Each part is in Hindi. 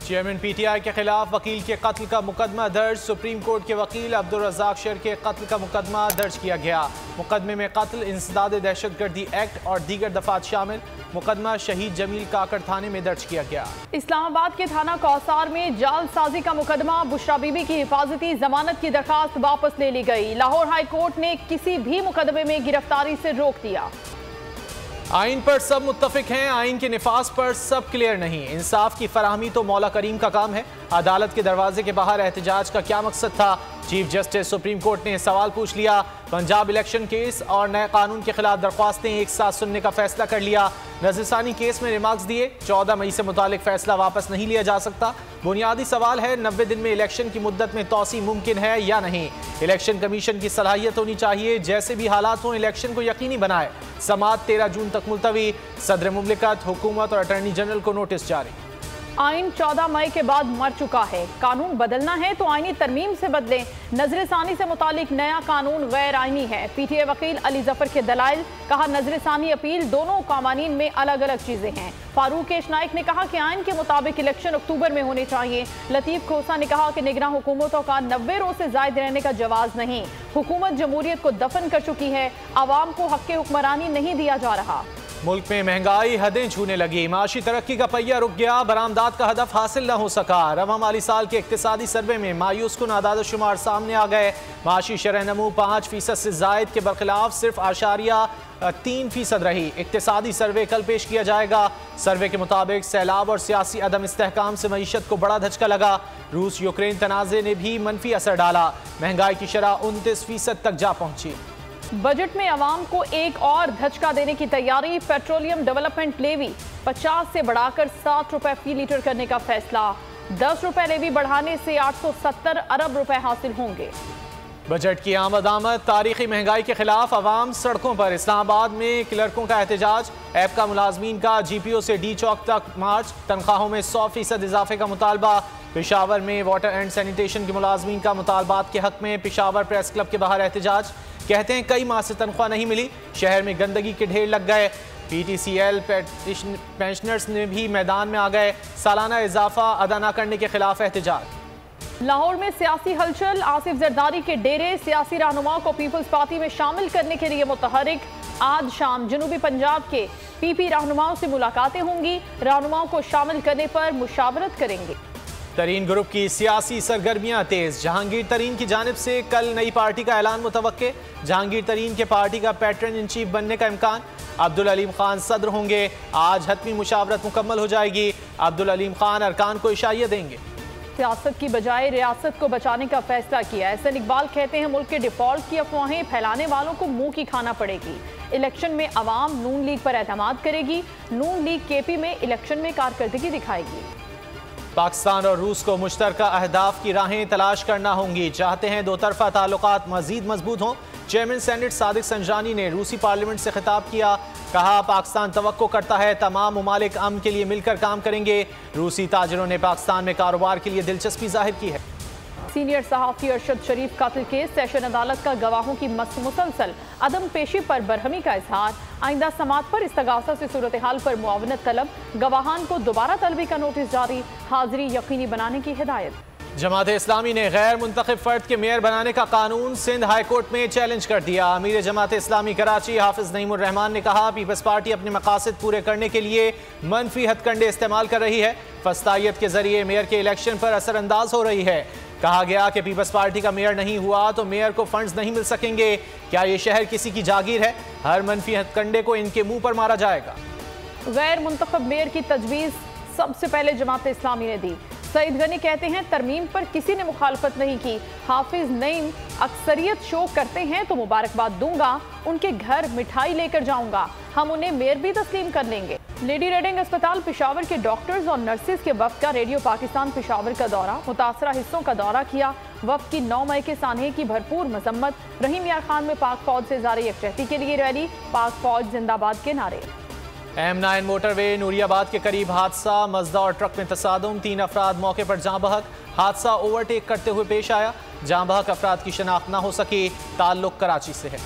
चेयरमैन पीटीआई के खिलाफ वकील के कत्ल का मुकदमा दर्ज। सुप्रीम कोर्ट के वकील अब्दुल रज़ाक शेर के कत्ल का मुकदमा दर्ज किया गया। मुकदमे में कत्ल, इंसदाद दहशतगर्दी एक्ट और दीगर दफात शामिल। मुकदमा शहीद जमील काकड़ थाने में दर्ज किया गया। इस्लामाबाद के थाना कौसार में जालसाजी का मुकदमा, बुशरा बीबी की हिफाजती जमानत की दरखास्त वापस ले ली गई। लाहौर हाई कोर्ट ने किसी भी मुकदमे में गिरफ्तारी से रोक दिया। आइन पर सब मुत्तफिक हैं, आइन के निफाज पर सब क्लियर नहीं। इंसाफ की फराहमी तो मौला करीम का काम है। अदालत के दरवाजे के बाहर एहतजाज का क्या मकसद था? चीफ जस्टिस सुप्रीम कोर्ट ने सवाल पूछ लिया। पंजाब इलेक्शन केस और नए कानून के खिलाफ दरख्वास्तें एक साथ सुनने का फैसला कर लिया। नज़रसानी केस में रिमार्क्स दिए। 14 मई से मुतालिक फैसला वापस नहीं लिया जा सकता। बुनियादी सवाल है 90 दिन में इलेक्शन की मुद्दत में तौसी मुमकिन है या नहीं। इलेक्शन कमीशन की सलाहियत होनी चाहिए, जैसे भी हालात हों इलेक्शन को यकीनी बनाए। समाअत 13 जून तक मुलतवी। सदर मुमलिकत, हुकूमत और अटॉर्नी जनरल को नोटिस जारी। आइन 14 मई के बाद मर चुका है। कानून बदलना है तो आईनी तरमीम से बदलें। नजरसानी से मुतालिक नया कानून गैर आईनी है। पीटीआई वकील अली जफर के दलाइल, कहा नजरसानी अपील दोनों कानून में अलग अलग चीजें हैं। फारूक एश नाइक ने कहा कि आइन के मुताबिक इलेक्शन अक्टूबर में होने चाहिए। लतीफ खोसा ने कहा कि निगरान हुकूमतों का 90 रोज से जायद रहने का जवाज नहीं। हुकूमत जमहूरियत को दफन कर चुकी है। आवाम को हक हुक्मरानी नहीं दिया जा रहा। मुल्क में महंगाई हदें छूने लगी। माशी तरक्की का पहिया रुक गया। बरामदात का हदफ हासिल न हो सका। रवा माली साल के इक्तिसादी सर्वे में मायूस कुन आदाद शुमार सामने आ गए। माशी शरह नमू 5% से जायद के बरखिलाफ सिर्फ 3% रही। इक्तिसादी सर्वे कल पेश किया जाएगा। सर्वे के मुताबिक सैलाब और सियासी अदम इस्तेहकाम से मईशत को बड़ा धचका लगा। रूस यूक्रेन तनाज़े ने भी मनफी असर डाला। महंगाई की शरह 29% तक जा पहुंची। बजट में आवाम को एक और धचका देने की तैयारी। पेट्रोलियम डेवलपमेंट लेवी 50 से बढ़ाकर 7 रुपए फी लीटर करने का फैसला। 10 रुपए लेवी बढ़ाने से 870 अरब रुपए हासिल होंगे। बजट की आमद तारीखी महंगाई के खिलाफ अवाम सड़कों पर। इस्लामाबाद में क्लर्कों का एहतजाज। ऐप का मुलाजमीन का GPO से डी चौक तक मार्च। तनख्वाहों में 100% इजाफे का मुतालबा। पेशावर में वाटर एंड सैनिटेशन के मुलाजमीन का मुतालबात के हक में पेशावर प्रेस क्लब के बाहर एहतजाज। कहते हैं कई माह से तनख्वाह नहीं मिली। शहर में गंदगी के ढेर लग गए। PTCL पेंशनर्स ने भी मैदान में आ गए। सालाना इजाफा अदा न करने के खिलाफ एहतजाज। लाहौर में सियासी हलचल। आसिफ जरदारी के डेरे सियासी रहनुमाओं को पीपल्स पार्टी में शामिल करने के लिए मुतहरिक। आज शाम जनूबी पंजाब के PP रहनुमाओं से मुलाकातें होंगी। रहनुमाओं को शामिल करने पर मुशावरत करेंगे। तरीन ग्रुप की सियासी सरगर्मियां तेज। जहांगीर तरीन की जानिब से कल नई पार्टी का ऐलान मुतवक्के। जहांगीर तरीन के पार्टी का पैटर्न इन चीफ बनने का इम्कान। अब्दुल अलीम खान सदर होंगे। आज हतमी मुशावरत मुकम्मल हो जाएगी। अब्दुल अलीम खान अरकान को इशारा देंगे। सियासत की बजाय रियासत को बचाने का फैसला किया। एहसन इकबाल कहते हैं मुल्क के डिफॉल्ट की अफवाहें फैलाने वालों को मुंह की खाना पड़ेगी। इलेक्शन में अवाम नून लीग पर एतमाद करेगी। नून लीग KP में इलेक्शन में कारकर्दगी दिखाएगी। पाकिस्तान और रूस को मुश्तरका अहदाफ की राहें तलाश करना होंगी। चाहते हैं दो तरफा ताल्लुकात मजीद मजबूत हों। चेयरमैन सेनेट सादिक संजानी ने रूसी पार्लियामेंट से खिताब किया। कहा पाकिस्तान तवक्को करता है तमाम मुमालिक अमन के लिए मिलकर काम करेंगे। रूसी ताजिरों ने पाकिस्तान में कारोबार के लिए दिलचस्पी जाहिर की है। सीनियर सहाफ़ी अरशद शरीफ कत्ल केस। सेशन अदालत का गवाहों की मुसलसल अदम पेशी पर बरहमी का इजहार। आइंदा समात पर इस्तगासा से सूरत हाल पर मुआवनत तलब। गवाहान को दोबारा तलबी का नोटिस जारी। हाजिरी यकीनी बनाने की हिदायत। जमात इस्लामी ने गैर मुंतखब फर्द के मेयर बनाने का कानून सिंध हाई कोर्ट में चैलेंज कर दिया। अमीर जमात इस्लामी कराची हाफिज नईमुर रहमान ने कहा पीपल्स पार्टी अपने मकासद पूरे करने के लिए मनफी हथकंडे इस्तेमाल कर रही है। फस्तायत के जरिए मेयर के इलेक्शन पर असरअंदाज हो रही है। कहा गया कि पीपल्स पार्टी का मेयर नहीं हुआ तो मेयर को फंड्स नहीं मिल सकेंगे। क्या ये शहर किसी की जागीर है? हर मनफी हथकंडे को इनके मुंह पर मारा जाएगा। गैर मुंतखब मेयर की तजवीज़ सबसे पहले जमात इस्लामी ने दी। सईद गनी कहते हैं तरमीम पर किसी ने मुखालफत नहीं की। हाफिज नईम अक्सरियत शो करते हैं तो मुबारकबाद दूंगा। उनके घर मिठाई लेकर जाऊंगा। हम उन्हें मेयर भी तस्लीम कर लेंगे। लेडी रेडिंग अस्पताल पेशावर के डॉक्टर्स और नर्सिस के वफ्द का रेडियो पाकिस्तान पेशावर का दौरा। मुतासरा हिस्सों का दौरा किया। वफ्द की 9 मई के सानहे की भरपूर मजम्मत। रहीम यार खान में पाक फौज से ज़ारे यकजहती के लिए रैली। पाक फौज जिंदाबाद के नारे। M9 मोटरवे नूरियाबाद के करीब हादसा। मजदा और ट्रक में तसादुम। 3 अफराद मौके पर जाँ बहक। हादसा ओवरटेक करते हुए पेश आया। जाँ बहक अफराद की शनाख्त न हो सकी। ताल्लुक कराची से है।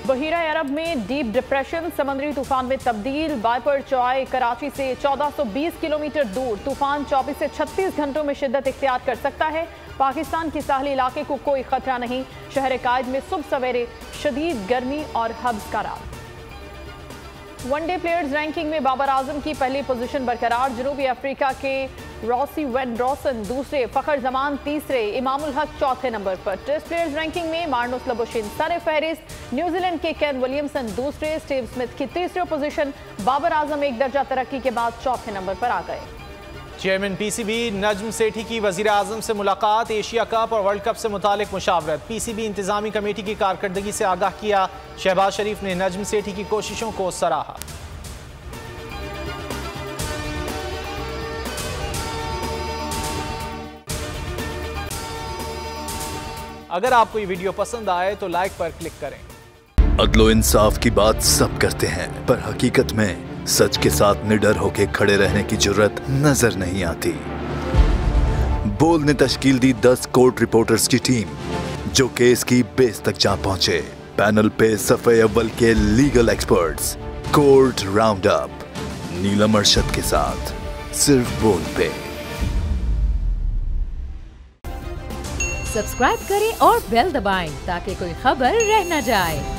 बहीरा अरब में डीप डिप्रेशन समुद्री तूफान में तब्दील। वाइपर चॉय कराची से 1420 किलोमीटर दूर। तूफान 24 से 36 घंटों में शिद्दत इख्तियार कर सकता है। पाकिस्तान के साहली इलाके को कोई खतरा नहीं। शहर कायद में सुबह सवेरे शदीद गर्मी और हब्स का रात। वनडे प्लेयर्स रैंकिंग में बाबर आजम की पहली पोजीशन बरकरार। जनूबी अफ्रीका के रॉसी वेंड्रॉसन दूसरे, फखर जमान तीसरे, इमामुल हक चौथे नंबर पर। टेस्ट प्लेयर्स रैंकिंग में मार्नस लबुशेन सर फहरिस्त। न्यूजीलैंड के केन विलियमसन दूसरे, स्टीव स्मिथ की तीसरी पोजीशन। बाबर आजम एक दर्जा तरक्की के बाद चौथे नंबर पर आ गए। चेयरमैन पीसीबी नजम सेठी की वजीर आजम से मुलाकात। एशिया कप और वर्ल्ड कप से मुतालिक मुशावरत। पीसीबी इंतजामी कमेटी की कारकर्दगी से आगाह किया। शहबाज शरीफ ने नजम सेठी की कोशिशों को सराहा। अगर आपको ये वीडियो पसंद आए तो लाइक पर क्लिक करें। अदलो इंसाफ की बात सब करते हैं, पर हकीकत में सच के साथ निडर होके खड़े रहने की जुर्रत नजर नहीं आती। बोल ने तश्कील दी 10 कोर्ट रिपोर्टर्स की टीम, जो केस की बेस तक जा पहुंचे। पैनल पे सफे अव्वल के legal experts. Court round up Neelam Arshad के साथ, सिर्फ बोल पे। सब्सक्राइब करें और बेल दबाएं ताकि कोई खबर रह न जाए।